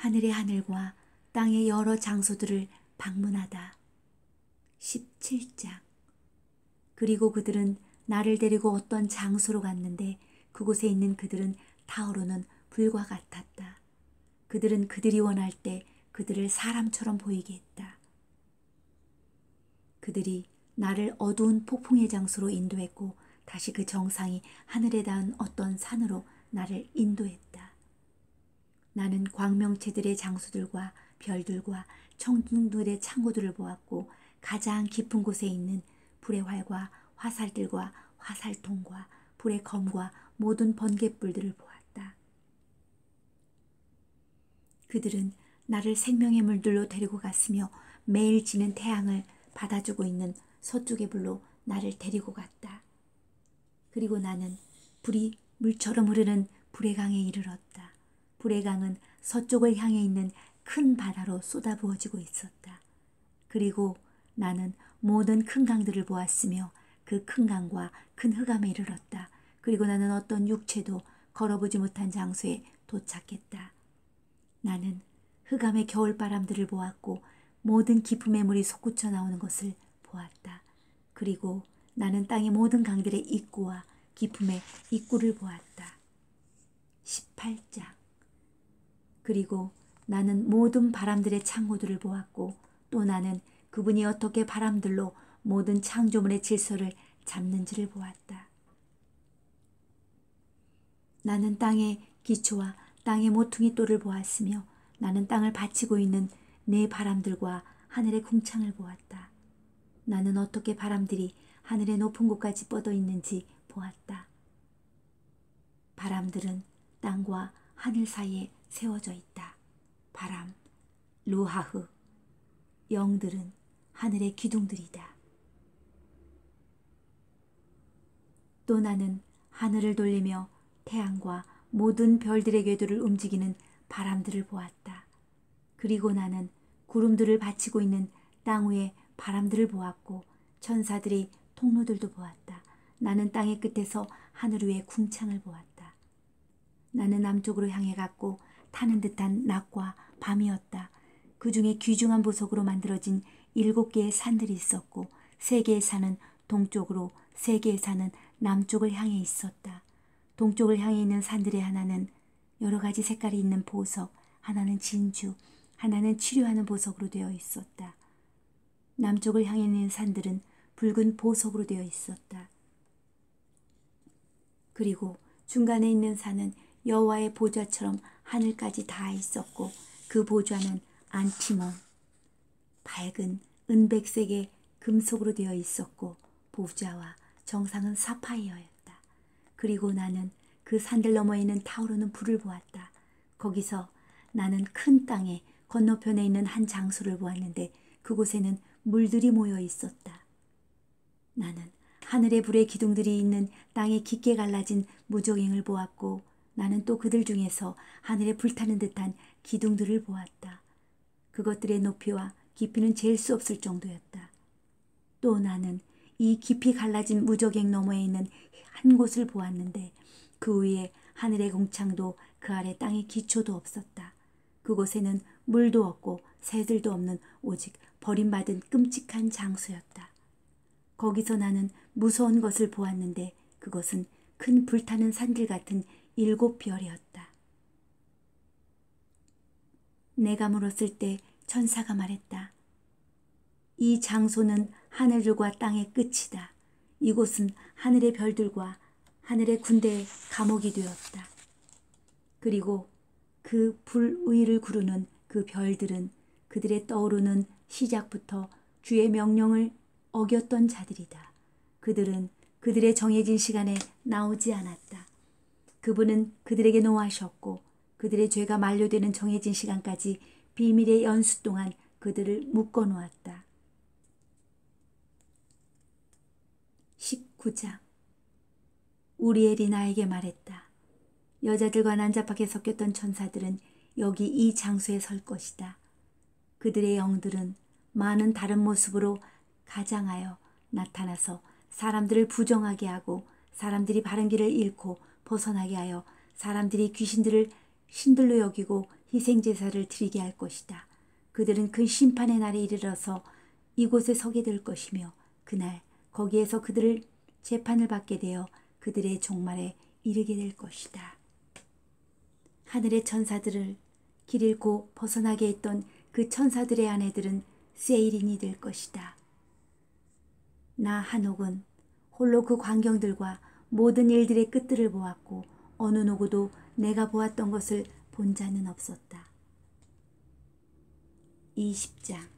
하늘의 하늘과 땅의 여러 장소들을 방문하다. 17장. 그리고 그들은 나를 데리고 어떤 장소로 갔는데 그곳에 있는 그들은 타오르는 불과 같았다. 그들은 그들이 원할 때 그들을 사람처럼 보이게 했다. 그들이 나를 어두운 폭풍의 장소로 인도했고 다시 그 정상이 하늘에 닿은 어떤 산으로 나를 인도했다. 나는 광명체들의 장소들과 별들과 청중들의 창고들을 보았고 가장 깊은 곳에 있는 불의 활과 화살들과 화살통과 불의 검과 모든 번갯불들을 보았다. 그들은 나를 생명의 물들로 데리고 갔으며 매일 지는 태양을 받아주고 있는 서쪽의 불로 나를 데리고 갔다. 그리고 나는 불이 물처럼 흐르는 불의 강에 이르렀다. 불의 강은 서쪽을 향해 있는 큰 바다로 쏟아부어지고 있었다. 그리고 나는 모든 큰 강들을 보았으며 그 큰 강과 큰 흑암에 이르렀다. 그리고 나는 어떤 육체도 걸어보지 못한 장소에 도착했다. 나는 흑암의 겨울바람들을 보았고 모든 깊음의 물이 솟구쳐 나오는 것을 보았다. 그리고 나는 땅의 모든 강들의 입구와 깊음의 입구를 보았다. 18장. 그리고 나는 모든 바람들의 창고들을 보았고 또 나는 그분이 어떻게 바람들로 모든 창조물의 질서를 잡는지를 보았다. 나는 땅의 기초와 땅의 모퉁이 돌을 보았으며 나는 땅을 받치고 있는 네 바람들과 하늘의 궁창을 보았다. 나는 어떻게 바람들이 하늘의 높은 곳까지 뻗어 있는지 보았다. 바람들은 땅과 하늘 사이에 세워져 있다. 바람, 루하흐. 영들은 하늘의 기둥들이다. 또 나는 하늘을 돌리며 태양과 모든 별들의 궤도를 움직이는 바람들을 보았다. 그리고 나는 구름들을 받치고 있는 땅 위에 바람들을 보았고 천사들이 통로들도 보았다. 나는 땅의 끝에서 하늘 위에 궁창을 보았다. 나는 남쪽으로 향해 갔고 타는 듯한 낮과 밤이었다. 그 중에 귀중한 보석으로 만들어진 7개의 산들이 있었고 3개의 산은 동쪽으로 3개의 산은 남쪽을 향해 있었다. 동쪽을 향해 있는 산들의 하나는 여러 가지 색깔이 있는 보석, 하나는 진주, 하나는 치료하는 보석으로 되어 있었다. 남쪽을 향해 있는 산들은 붉은 보석으로 되어 있었다. 그리고 중간에 있는 산은 여호와의 보좌처럼 하늘까지 닿아 있었고 그 보좌는 안티몬, 밝은 은백색의 금속으로 되어 있었고 보좌와 정상은 사파이어였다. 그리고 나는 그 산들 너머에 있는 타오르는 불을 보았다. 거기서 나는 큰 땅의 건너편에 있는 한 장소를 보았는데 그곳에는 물들이 모여 있었다. 나는 하늘의 불의 기둥들이 있는 땅에 깊게 갈라진 무저갱을 보았고 나는 또 그들 중에서 하늘에 불타는 듯한 기둥들을 보았다. 그것들의 높이와 깊이는 잴 수 없을 정도였다. 또 나는 이 깊이 갈라진 무저갱 너머에 있는 한 곳을 보았는데 그 위에 하늘의 궁창도 그 아래 땅의 기초도 없었다. 그곳에는 물도 없고 새들도 없는 오직 버림받은 끔찍한 장소였다. 거기서 나는 무서운 것을 보았는데 그것은 큰 불타는 산들 같은 7별이었다. 내가 물었을 때 천사가 말했다. 이 장소는 하늘들과 땅의 끝이다. 이곳은 하늘의 별들과 하늘의 군대의 감옥이 되었다. 그리고 그 불 위를 구르는 그 별들은 그들의 떠오르는 시작부터 주의 명령을 어겼던 자들이다. 그들은 그들의 정해진 시간에 나오지 않았다. 그분은 그들에게 노하셨고 그들의 죄가 만료되는 정해진 시간까지 비밀의 연수 동안 그들을 묶어놓았다. 19장. 우리엘이 나에게 말했다. 여자들과 난잡하게 섞였던 천사들은 여기 이 장소에 설 것이다. 그들의 영들은 많은 다른 모습으로 가장하여 나타나서 사람들을 부정하게 하고 사람들이 바른 길을 잃고 벗어나게 하여 사람들이 귀신들을 신들로 여기고 희생제사를 드리게 할 것이다. 그들은 그 심판의 날에 이르러서 이곳에 서게 될 것이며 그날 거기에서 그들을 재판을 받게 되어 그들의 종말에 이르게 될 것이다. 하늘의 천사들을 길 잃고 벗어나게 했던 그 천사들의 아내들은 세일인이 될 것이다. 나 한옥은 홀로 그 광경들과 모든 일들의 끝들을 보았고 어느 누구도 내가 보았던 것을 본 자는 없었다. 20장.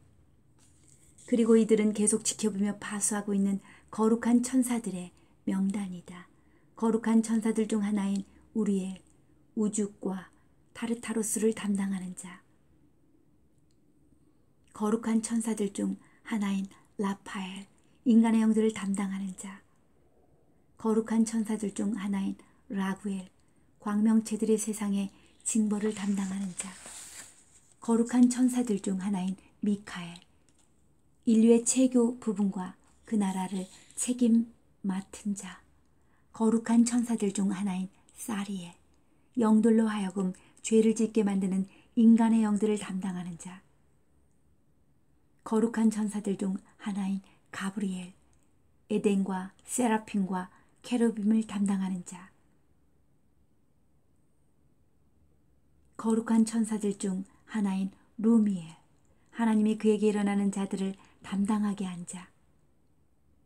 그리고 이들은 계속 지켜보며 파수하고 있는 거룩한 천사들의 명단이다. 거룩한 천사들 중 하나인 우리엘, 우죽과 타르타로스를 담당하는 자. 거룩한 천사들 중 하나인 라파엘, 인간의 영들을 담당하는 자. 거룩한 천사들 중 하나인 라구엘, 광명체들의 세상의 징벌을 담당하는 자. 거룩한 천사들 중 하나인 미카엘, 인류의 체교 부분과 그 나라를 책임 맡은 자. 거룩한 천사들 중 하나인 사리엘, 영들로 하여금 죄를 짓게 만드는 인간의 영들을 담당하는 자. 거룩한 천사들 중 하나인 가브리엘, 에덴과 세라핌과 케루빔을 담당하는 자. 거룩한 천사들 중 하나인 루미엘, 하나님이 그에게 일어나는 자들을 담당하게 한 자.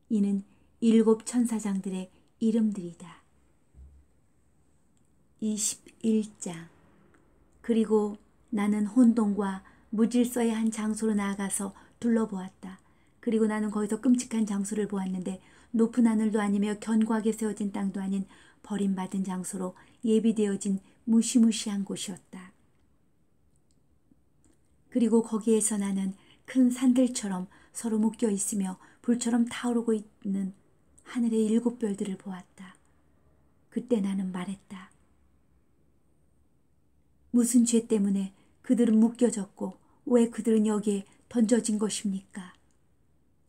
이는 7 천사장들의 이름들이다. 21장. 그리고 나는 혼돈과 무질서의 한 장소로 나아가서 둘러보았다. 그리고 나는 거기서 끔찍한 장소를 보았는데 높은 하늘도 아니며 견고하게 세워진 땅도 아닌 버림받은 장소로 예비되어진 무시무시한 곳이었다. 그리고 거기에서 나는 큰 산들처럼 서로 묶여 있으며 불처럼 타오르고 있는 하늘의 7 별들을 보았다. 그때 나는 말했다. 무슨 죄 때문에 그들은 묶여졌고 왜 그들은 여기에 던져진 것입니까?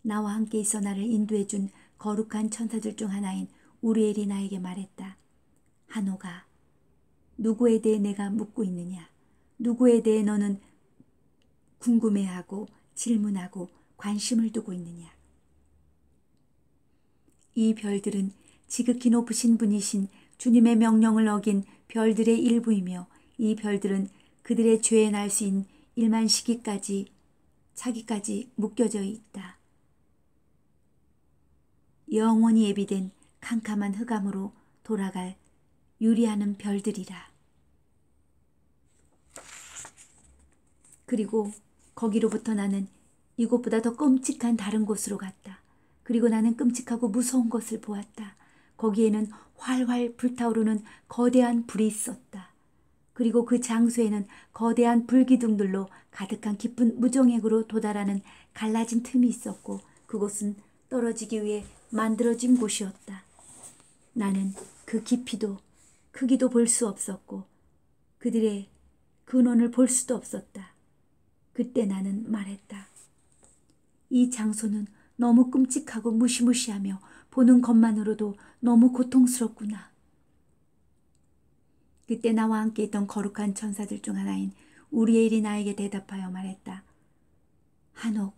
나와 함께 있어 나를 인도해 준 거룩한 천사들 중 하나인 우리엘이 나에게 말했다. 한옥아, 누구에 대해 내가 묻고 있느냐? 누구에 대해 너는 궁금해하고 질문하고 관심을 두고 있느냐? 이 별들은 지극히 높으신 분이신 주님의 명령을 어긴 별들의 일부이며 이 별들은 그들의 죄의 날수인 1만 시기까지 차기까지 묶여져 있다. 영원히 예비된 캄캄한 흑암으로 돌아갈 유리하는 별들이라. 그리고 거기로부터 나는 이곳보다 더 끔찍한 다른 곳으로 갔다. 그리고 나는 끔찍하고 무서운 것을 보았다. 거기에는 활활 불타오르는 거대한 불이 있었다. 그리고 그 장소에는 거대한 불기둥들로 가득한 깊은 무정액으로 도달하는 갈라진 틈이 있었고 그곳은 떨어지기 위해 만들어진 곳이었다. 나는 그 깊이도 크기도 볼 수 없었고 그들의 근원을 볼 수도 없었다. 그때 나는 말했다. 이 장소는 너무 끔찍하고 무시무시하며 보는 것만으로도 너무 고통스럽구나. 그때 나와 함께 있던 거룩한 천사들 중 하나인 우리엘이 나에게 대답하여 말했다. 한옥,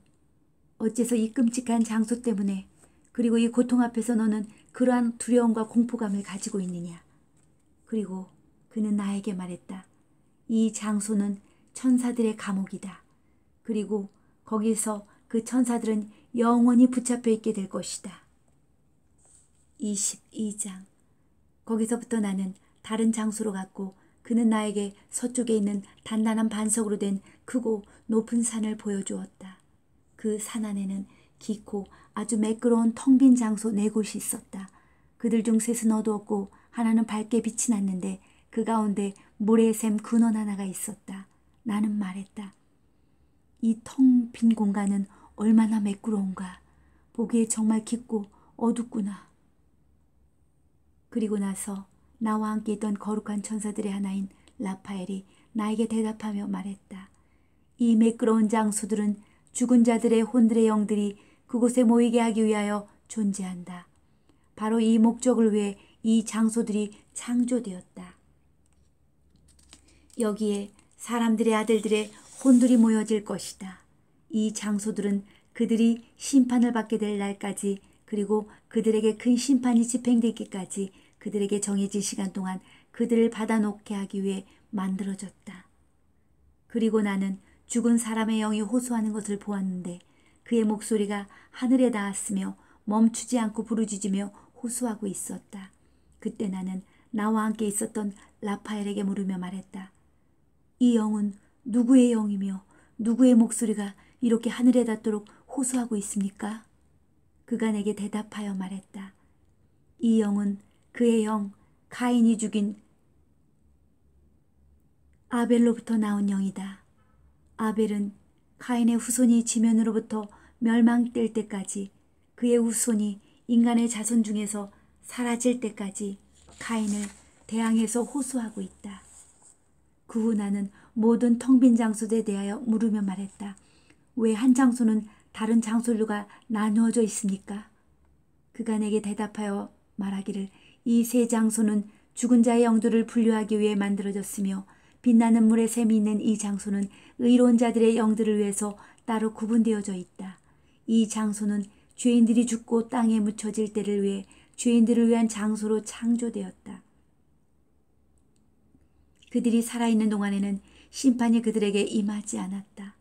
어째서 이 끔찍한 장소 때문에 그리고 이 고통 앞에서 너는 그러한 두려움과 공포감을 가지고 있느냐? 그리고 그는 나에게 말했다. 이 장소는 천사들의 감옥이다. 그리고 거기서 그 천사들은 영원히 붙잡혀 있게 될 것이다. 22장. 거기서부터 나는 다른 장소로 갔고 그는 나에게 서쪽에 있는 단단한 반석으로 된 크고 높은 산을 보여주었다. 그 산 안에는 깊고 아주 매끄러운 텅 빈 장소 4곳이 있었다. 그들 중 셋은 어두웠고 하나는 밝게 빛이 났는데 그 가운데 모래의 샘 근원 하나가 있었다. 나는 말했다. 이 텅 빈 공간은 얼마나 매끄러운가. 보기에 정말 깊고 어둡구나. 그리고 나서 나와 함께 있던 거룩한 천사들의 하나인 라파엘이 나에게 대답하며 말했다. 이 매끄러운 장소들은 죽은 자들의 혼들의 영들이 그곳에 모이게 하기 위하여 존재한다. 바로 이 목적을 위해 이 장소들이 창조되었다. 여기에 사람들의 아들들의 혼들이 모여질 것이다. 이 장소들은 그들이 심판을 받게 될 날까지, 그리고 그들에게 큰 심판이 집행되기까지 그들에게 정해진 시간 동안 그들을 받아놓게 하기 위해 만들어졌다. 그리고 나는 죽은 사람의 영이 호소하는 것을 보았는데 그의 목소리가 하늘에 닿았으며 멈추지 않고 부르짖으며 호소하고 있었다. 그때 나는 나와 함께 있었던 라파엘에게 물으며 말했다. 이 영은 누구의 영이며 누구의 목소리가 이렇게 하늘에 닿도록 호소하고 있습니까? 그가 내게 대답하여 말했다. 이 영은 그의 형 가인이 죽인 아벨로부터 나온 영이다. 아벨은 가인의 후손이 지면으로부터 멸망될 때까지, 그의 후손이 인간의 자손 중에서 사라질 때까지 가인을 대항해서 호소하고 있다. 그 후 나는 모든 텅 빈 장소에 대하여 물으며 말했다. 왜 한 장소는 다른 장소들과 나누어져 있습니까? 그가 내게 대답하여 말하기를 이 세 장소는 죽은 자의 영들을 분류하기 위해 만들어졌으며 빛나는 물의 샘이 있는 이 장소는 의로운 자들의 영들을 위해서 따로 구분되어져 있다. 이 장소는 죄인들이 죽고 땅에 묻혀질 때를 위해 죄인들을 위한 장소로 창조되었다. 그들이 살아있는 동안에는 심판이 그들에게 임하지 않았다.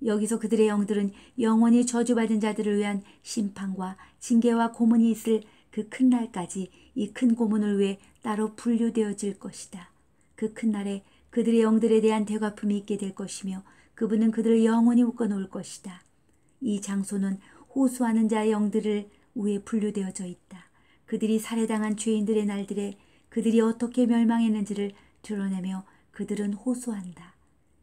여기서 그들의 영들은 영원히 저주받은 자들을 위한 심판과 징계와 고문이 있을 그 큰 날까지 이 큰 고문을 위해 따로 분류되어질 것이다. 그 큰 날에 그들의 영들에 대한 되갚음이 있게 될 것이며 그분은 그들을 영원히 묶어놓을 것이다. 이 장소는 호소하는 자의 영들을 위해 분류되어져 있다. 그들이 살해당한 죄인들의 날들에 그들이 어떻게 멸망했는지를 드러내며 그들은 호소한다.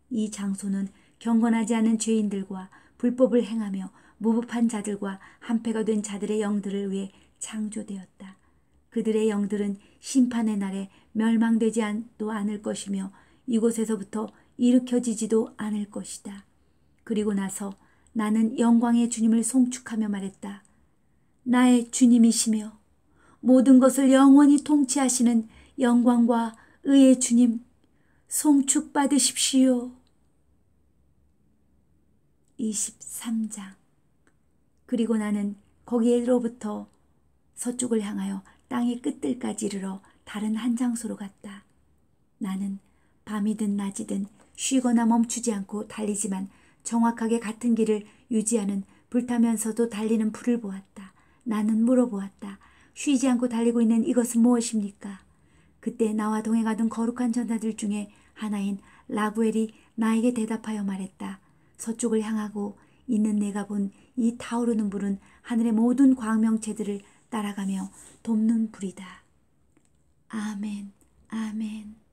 이 장소는 경건하지 않은 죄인들과 불법을 행하며 무법한 자들과 한패가 된 자들의 영들을 위해 창조되었다. 그들의 영들은 심판의 날에 멸망되지 않을 것이며 이곳에서부터 일으켜지지도 않을 것이다. 그리고 나서 나는 영광의 주님을 송축하며 말했다. 나의 주님이시며 모든 것을 영원히 통치하시는 영광과 의의 주님, 송축받으십시오. 23장. 그리고 나는 거기로부터 서쪽을 향하여 땅의 끝들까지 이르러 다른 한 장소로 갔다. 나는 밤이든 낮이든 쉬거나 멈추지 않고 달리지만 정확하게 같은 길을 유지하는 불타면서도 달리는 불을 보았다. 나는 물어보았다. 쉬지 않고 달리고 있는 이것은 무엇입니까? 그때 나와 동행하던 거룩한 전사들 중에 하나인 라구엘이 나에게 대답하여 말했다. 서쪽을 향하고 있는 내가 본 이 타오르는 불은 하늘의 모든 광명체들을 따라가며 돕는 불이다. 아멘, 아멘.